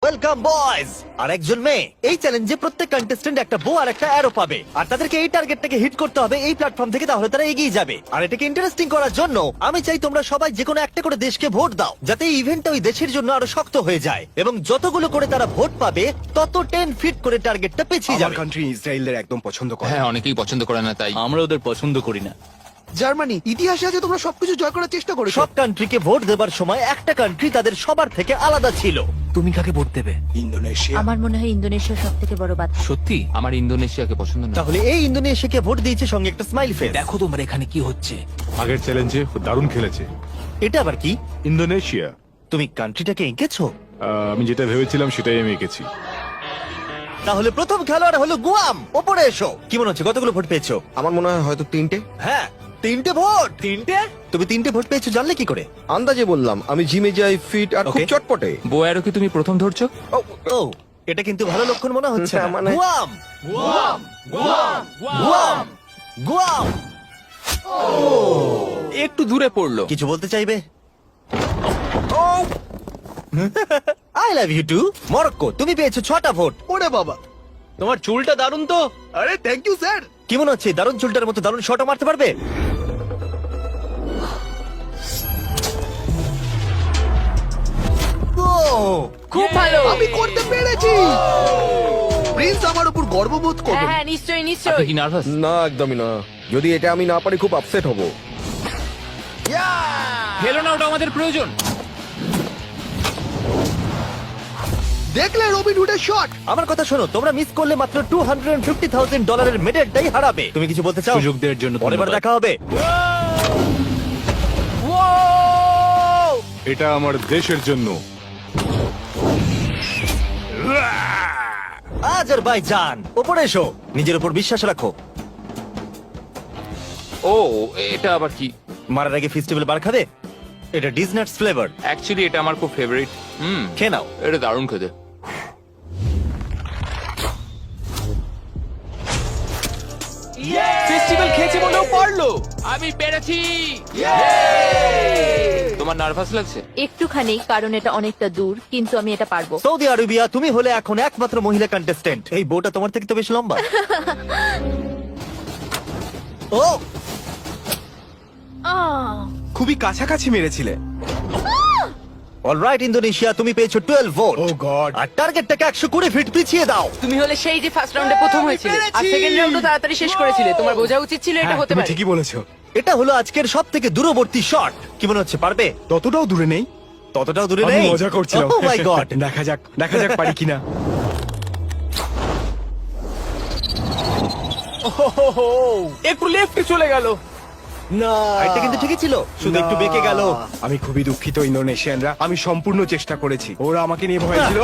Welcome boys আর একজন মেয়ে। এই চ্যালেঞ্জে প্রত্যেক কন্টেস্ট্যান্ট একটা বো আর একটা অ্যারো পাবে, আর তাদেরকে এই টার্গেটটাকে হিট করতে হবে এই প্ল্যাটফর্ম থেকে, তাহলে তারা এগিয়ে যাবে। আর এটাকে ইন্টারেস্টিং করার জন্য আমি চাই তোমরা সবাই যে কোনো একটা করে দেশকে ভোট দাও, যাতে এই ইভেন্টটা ওই দেশের জন্য আরো শক্ত হয়ে যায়, এবং যতগুলো করে তারা ভোট পাবে তত 10 ফিট করে টার্গেটটা পেছিয়ে আমার যাবে। কান্ট্রি ইসরায়েলের একদম পছন্দ করে। হ্যাঁ, অনেকেই পছন্দ করে না, তাই আমরা ওদের পছন্দ করি না। জার্মানি ইতিহাসে আছে তোমরা সবকিছু জয় করার চেষ্টা করেছো। সব কান্ট্রিকে ভোট দেবার সময় একটা কান্ট্রি তাদের সবার থেকে আলাদা ছিল। তুমি কাকে ভোট দেবে? ইন্দোনেশিয়া। আমার মনে হয় ইন্দোনেশিয়া সব থেকে বড় বাধা। সত্যি? আমার ইন্দোনেশিয়াকে পছন্দ না। তাহলে এই ইন্দোনেশিয়াকে ভোট দিয়েছে সঙ্গে একটা স্মাইল ফেস। দেখো তোমার এখানে কি হচ্ছে। আগের চ্যালেঞ্জে দারুণ খেলেছে এটা আবার কি? ইন্দোনেশিয়া। তুমি কান্ট্রিটাকে এঁকেছো? আমি যেটা ভেবেছিলাম সেটাই আমি এঁকেছি। তাহলে প্রথম খেলোয়াড় হলো গুয়াম। ওপরে এসো। কি মনে হচ্ছে কতগুলো ভোট পেয়েছো? আমার মনে হয় হয়তো 3টে। হ্যাঁ, 3টে ভোট। 3টে? তুমি 3টে ভোট পেয়েছো জানলে কি করে? আন্দাজে বললাম, আমি জিমে যাই, ফিট আর খুব Okay. চটপটে। বোয়ারও কি তুমি প্রথম ধরছো? ও, এটা কিন্তু ভালো লক্ষণ মনে হচ্ছে না। হ্যাঁ, মানে- গুয়াম, গুয়াম, গুয়াম। একটু দূরে পড়লো। কিছু বলতে চাইবে? I love you too. Morocco, তুমি পেয়েছো 6টা ভোট। ওরে বাবা, তোমার চুলটা দারুণ তো। আরে থ্যাংক ইউ স্যার। কি মনে হচ্ছে দারুণ চুলটার মতো দারুণ শটও মারতে পারবে? ও, খুব ভালো। আমি করতে পেরেছি। প্রিন্স আমার উপর গর্ববোধ করবে। হ্যাঁ নিশ্চয়ই আপনি নিশ্চয়ই। কি নার্ভাস? না, একদমই না। যদি এটা আমি না পারি খুব আপসেট হব। ফেলো না, ওটা আমাদের প্রয়োজন। দেখলে রবিন হুডের শট। আমার কথা শোনো, তোমরা মিস করলে মাত্র $250,000 মেডেলটাই হারাবে। তুমি কিছু বলতে চাও? সুযোগ দেওয়ার জন্য পরের বার ধন্যবাদ। দেখা হবে। এটা আমার দেশের জন্য। আজারবাইজান, ওপরে এসো। নিজের উপর বিশ্বাস রাখো। ও, এটা আবার কি? মারার আগে ফেস্টিভ্যাল বার খাবে? এটা ডিজনাটস ফ্লেভার। অ্যাকচুয়ালি এটা আমার খুব ফেভারিট। খেয়ে নাও। এটা দারুণ খেতে। ফেস্টিভ্যাল খেয়েছে মনেও পারলো। আমি পেরেছি। তোমার নার্ভাস লাগছে? একটুখানি, কারণ এটা অনেকটা দূর, কিন্তু আমি এটা পারবো। সৌদি আরবিয়া, তুমি হলে এখন একমাত্র মহিলা কন্টেস্টেন্ট। এই বউটা তোমার থেকে তো বেশ লম্বা। ও, আহ, খুবই কাছাকাছি মেরেছিলে। অলরাইট ইন্দোনেশিয়া, তুমি পেয়েছো 12 ভোট। ও গড। আর টার্গেটটাকে 120 ফিট পিছিয়ে দাও। তুমি হলে সেই যে ফার্স্ট রাউন্ডে প্রথম হয়েছিলে আর সেকেন্ড রাউন্ডে তাড়াতাড়ি শেষ করেছিলে। তোমার বোঝা উচিত ছিল এটা হতে তুমি পারে। ঠিকই বলেছো। এটা হলো আজকের সব থেকে দূরবর্তী শট। কি মনে হচ্ছে পারবে? ততটাও দূরে নেই। ততটাও দূরে আমি নেই। মজা করছিলাম। ও মাই গড। দেখা যাক পারি কিনা। একটু লেফটে চলে গেল। না, এটা কিন্তু ঠিকই ছিল, শুধু একটু বেঁকে গেল। আমি খুবই দুঃখিত ইন্দোনেশিয়ানরা, আমি সম্পূর্ণ চেষ্টা করেছি। ওরা আমাকে নিয়ে ভয় ছিল।